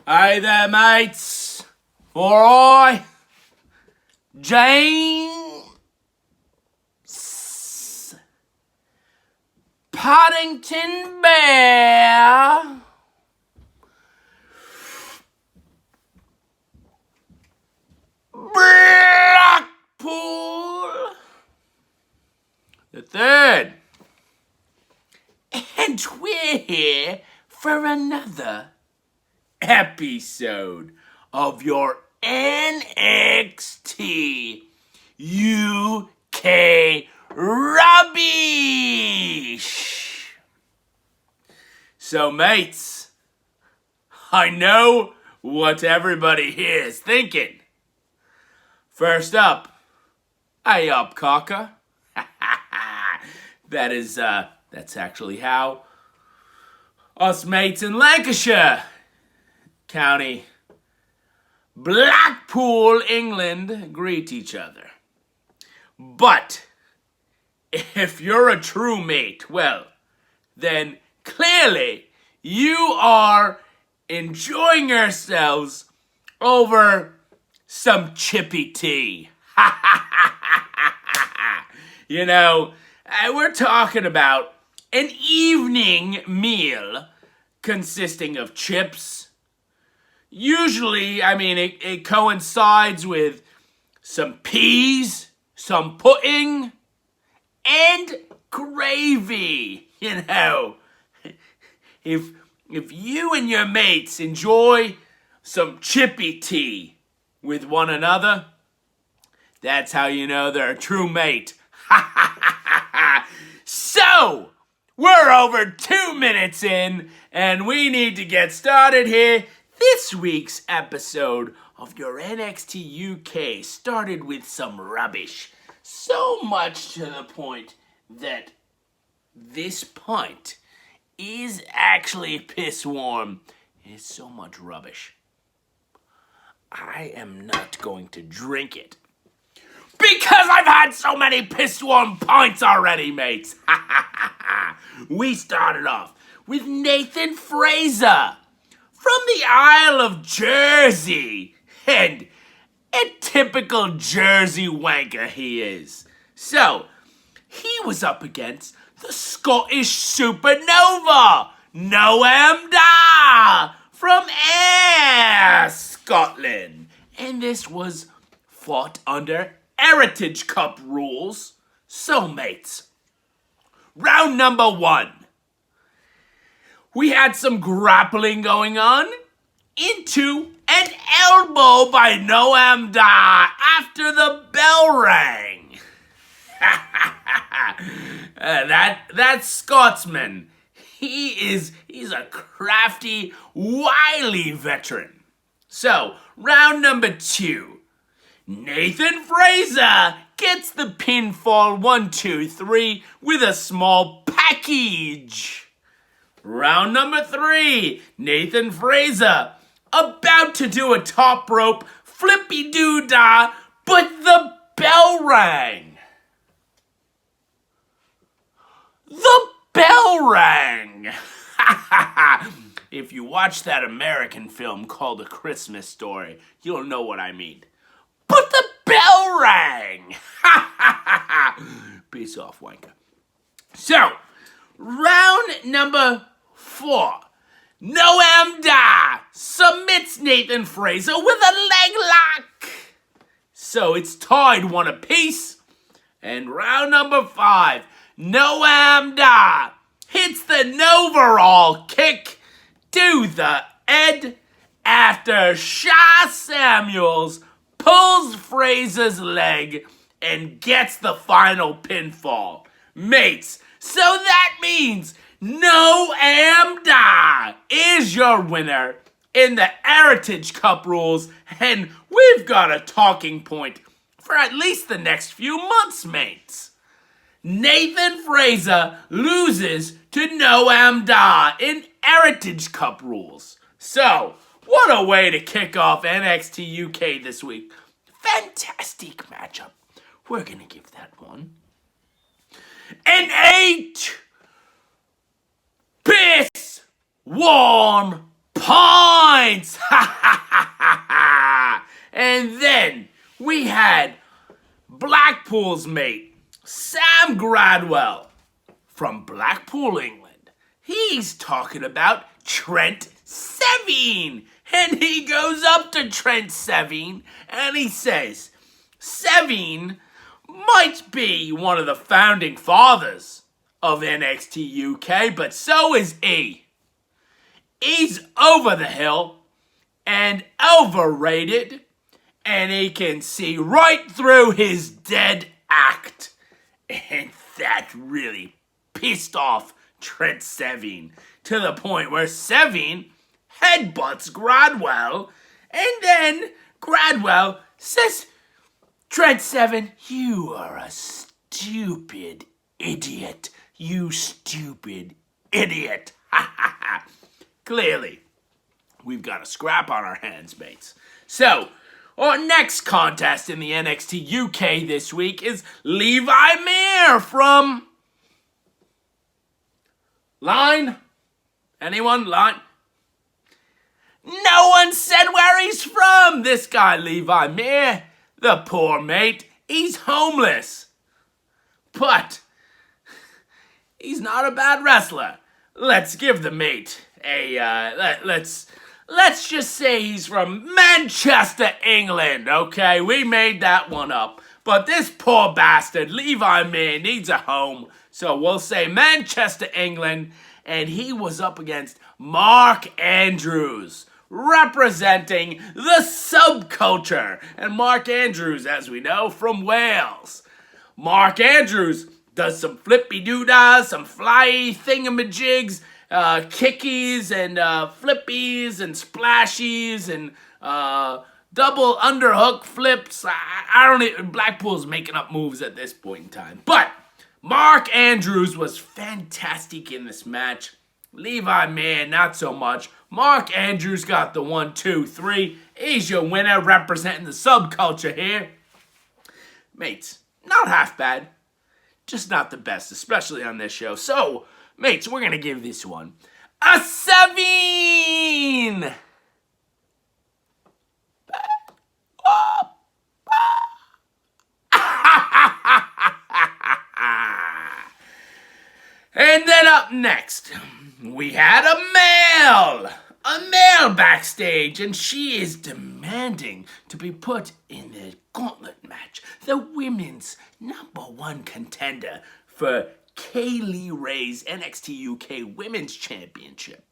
Hey there, mates. For I, James Paddington Bear, Blackpool the third, and we're here for another episode of your NXT UK rubbish. So, mates, I know what everybody here is thinking. First up, hey up, cocker. That's actually how us mates in Lancashire County, Blackpool, England, greet each other. But if you're a true mate, well, then clearly you are enjoying yourselves over some Chippy Tea. You know, we're talking about an evening meal consisting of chips. Usually, it coincides with some peas, some pudding, and gravy. You know, if you and your mates enjoy some Chippy Tea with one another, that's how you know they're a true mate. So, we're over 2 minutes in, and we need to get started here. This week's episode of your NXT UK started with some rubbish. So much to the point that this pint is actually piss warm. It's so much rubbish. I am not going to drink it, because I've had so many piss warm pints already, mates. We started off with Nathan Frazer from the Isle of Jersey, and a typical Jersey wanker he is. So, he was up against the Scottish supernova, Noam from Ayre, Scotland. And this was fought under Heritage Cup rules. So, mates, round number 1. We had some grappling going on into an elbow by Noam after the bell rang. That Scotsman, he's a crafty, wily veteran. So, round number 2. Nathan Frazer gets the pinfall 1, 2, 3 with a small package. Round number 3, Nathan Frazer about to do a top rope flippy-doo-dah, but the bell rang. The bell rang. If you watch that American film called A Christmas Story, you'll know what I mean. But the bell rang. Peace off, wanker. So, round number 4. Noam submits Nathan Frazer with a leg lock. So it's tied 1 apiece. And round number 5. Noam hits the Noverall kick to the head after Sha Samuels pulls Frazer's leg and gets the final pinfall. Mates, so that means Noam is your winner in the Heritage Cup rules, and we've got a talking point for at least the next few months, mates. Nathan Frazer loses to Noam in Heritage Cup rules. So, what a way to kick off NXT UK this week. Fantastic matchup. We're going to give that one an 8 piss warm points! And then we had Blackpool's mate, Sam Gradwell, from Blackpool, England. He's talking about Trent Seven. And he goes up to Trent Seven and he says, Seven might be one of the founding fathers of NXT UK, but so is he. He's over the hill and overrated, and he can see right through his dead act. And that really pissed off Trent Seven to the point where Seven headbutts Gradwell, and then Gradwell says, Trent Seven, you are a stupid idiot. You stupid idiot. Ha ha ha. Clearly, we've got a scrap on our hands, mates. So, our next contest in the NXT UK this week is Levi Muir from Line? Anyone? Line? No one said where he's from. This guy, Levi Muir, the poor mate, he's homeless. But he's not a bad wrestler. Let's give the mate let's just say he's from Manchester, England, okay? We made that one up. But this poor bastard, Levi Muir, needs a home. So we'll say Manchester, England. And he was up against Mark Andrews, representing the Subculture. And Mark Andrews, as we know, from Wales. Mark Andrews does some flippy-doo-dahs, some fly thingamajigs, kickies and flippies and splashies and double underhook flips. I don't even, Blackpool's making up moves at this point in time. But Mark Andrews was fantastic in this match. Levi Muir, not so much. Mark Andrews got the 1, 2, 3. He's your winner, representing the Subculture here. Mates, not half bad. Just not the best, especially on this show. So, mates, we're going to give this one a 7! And then up next, we had a male backstage, and she is demanding to be put in the Gauntlet match, the women's #1 contender for Kaylee Ray's NXT UK Women's Championship.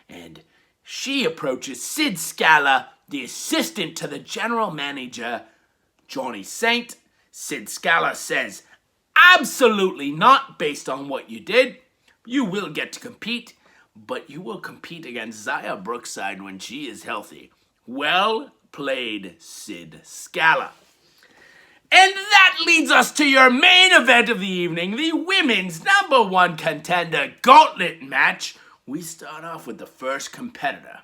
And she approaches Sid Scala, the assistant to the general manager, Johnny Saint. Sid Scala says, absolutely not, based on what you did. You will get to compete, but you will compete against Zaya Brookside when she is healthy. Well played, Sid Scala. And that leads us to your main event of the evening, the women's #1 contender Gauntlet match. We start off with the first competitor,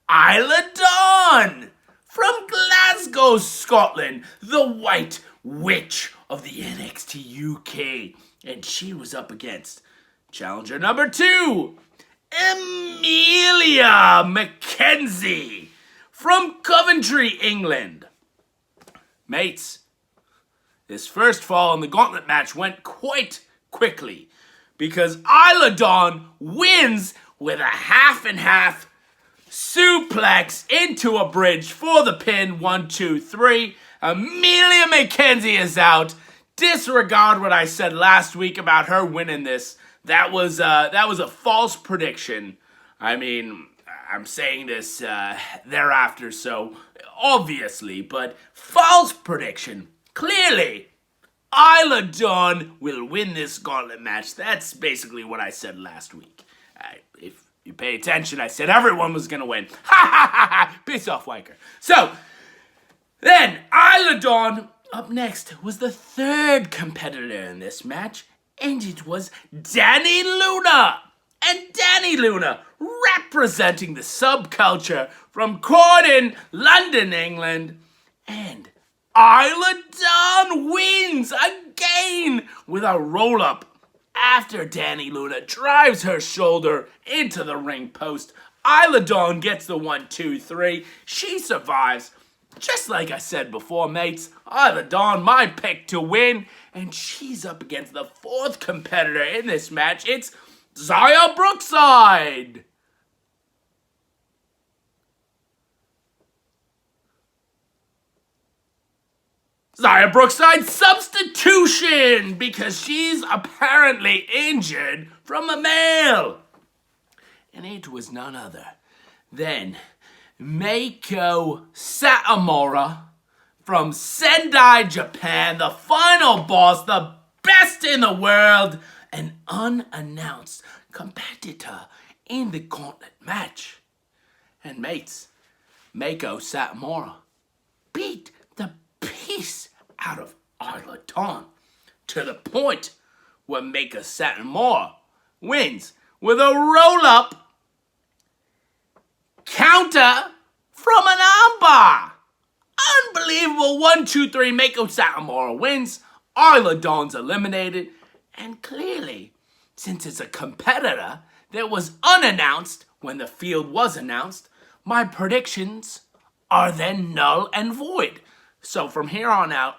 Isla Dawn, from Glasgow, Scotland, the White Witch of the NXT UK. And she was up against challenger #2, Emilia McKenzie, from Coventry, England. Mates, this first fall in the Gauntlet match went quite quickly because Isla Dawn wins with a half and half suplex into a bridge for the pin. 1, 2, 3. Emilia McKenzie is out. Disregard what I said last week about her winning this. That was a false prediction. I mean, I'm saying this thereafter, so obviously, but false prediction. Clearly, Isla Dawn will win this Gauntlet match. That's basically what I said last week. If you pay attention, I said everyone was going to win. Ha ha ha ha! Piss off, Wanker. So, then, Isla Dawn, up next, was the third competitor in this match, and it was Dani Luna. And Dani Luna, representing the Subculture from Croydon, London, England. And Isla Dawn wins again with a roll-up after Dani Luna drives her shoulder into the ring post. Isla gets the 1-2-3. She survives. Just like I said before, mates, Isla, my pick to win. And she's up against the fourth competitor in this match. It's Brookside. Brookside substitution because she's apparently injured from a male. And it was none other than Meiko Satomura from Sendai, Japan, the final boss, the best in the world, an unannounced competitor in the Gauntlet match. And mates, Meiko Satomura beat the piece out of Isla to the point where Meiko Satomura wins with a roll-up counter from an armbar. Unbelievable. 1-2-3. Meiko Satomura wins. Isla eliminated. And clearly, since it's a competitor that was unannounced when the field was announced, my predictions are then null and void. So from here on out,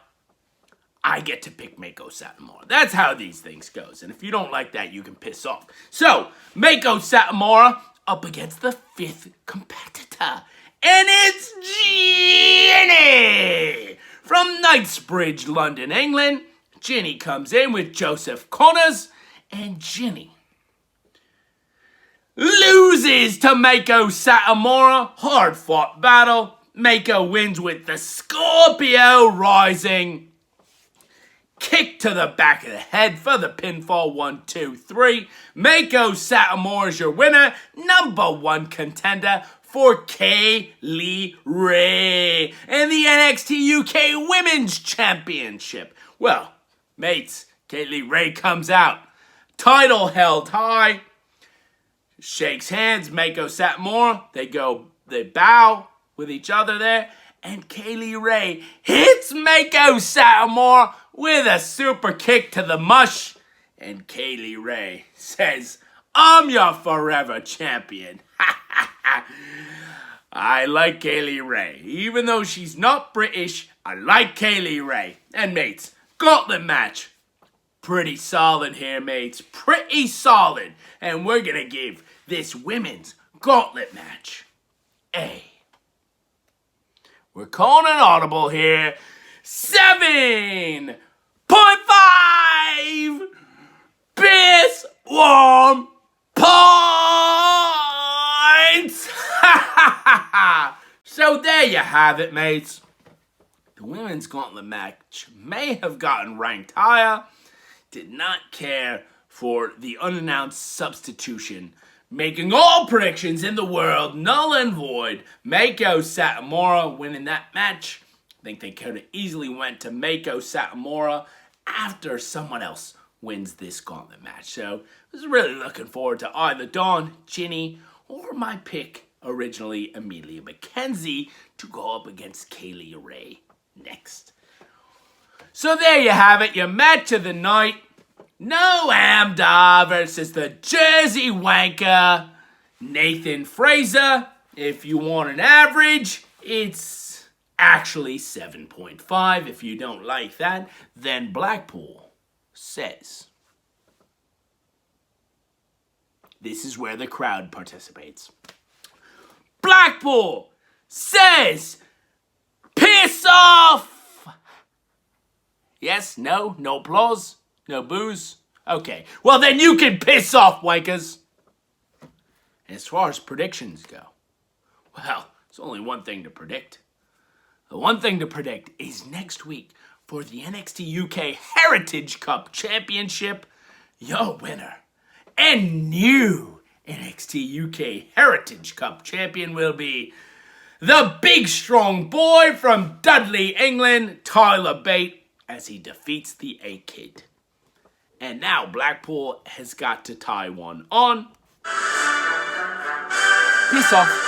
I get to pick Meiko Satomura. That's how these things goes. And if you don't like that, you can piss off. So, Meiko Satomura up against the fifth competitor. And it's Jinny! From Knightsbridge, London, England. Jinny comes in with Joseph Connors. And Jinny loses to Meiko Satomura. Hard-fought battle. Meiko wins with the Scorpio Rising. Kick to the back of the head for the pinfall. 1-2-3. Meiko Satomura is your winner. Number 1 contender for Ayre and the NXT UK Women's Championship. Well, mates, Ayre comes out. Title held high. Shakes hands. Meiko Satomura. They bow with each other there. And Ayre hits Meiko Satomura with a super kick to the mush. And Ayre says, I'm your forever champion. I like Ayre. Even though she's not British, I like Ayre. And mates, Gauntlet match. Pretty solid here, mates. Pretty solid. And we're going to give this women's Gauntlet match A. We're calling an audible here. 7.5 piss warm points. So there you have it, mates. The women's Gauntlet match may have gotten ranked higher. Did not care for the unannounced substitution, making all predictions in the world null and void. Meiko Satomura winning that match. I think they could have easily went to Meiko Satomura after someone else wins this Gauntlet match. So I was really looking forward to either Jinny, or my pick originally, Emilia McKenzie, to go up against Ayre next. So there you have it, your match of the night. Noam versus the Jersey Wanker, Nathan Frazer. If you want an average, it's actually 7.5. If you don't like that, then Blackpool says. This is where the crowd participates. Blackpool says, piss off! Yes, no applause, no boos. Okay, well then you can piss off, wankers. And as far as predictions go, well, there's only one thing to predict. The one thing to predict is next week for the NXT UK Heritage Cup Championship, your winner and new NXT UK Heritage Cup champion will be the big strong boy from Dudley, England, Tyler Bate, as he defeats the A-Kid. And now Blackpool has got to tie one on. Peace off.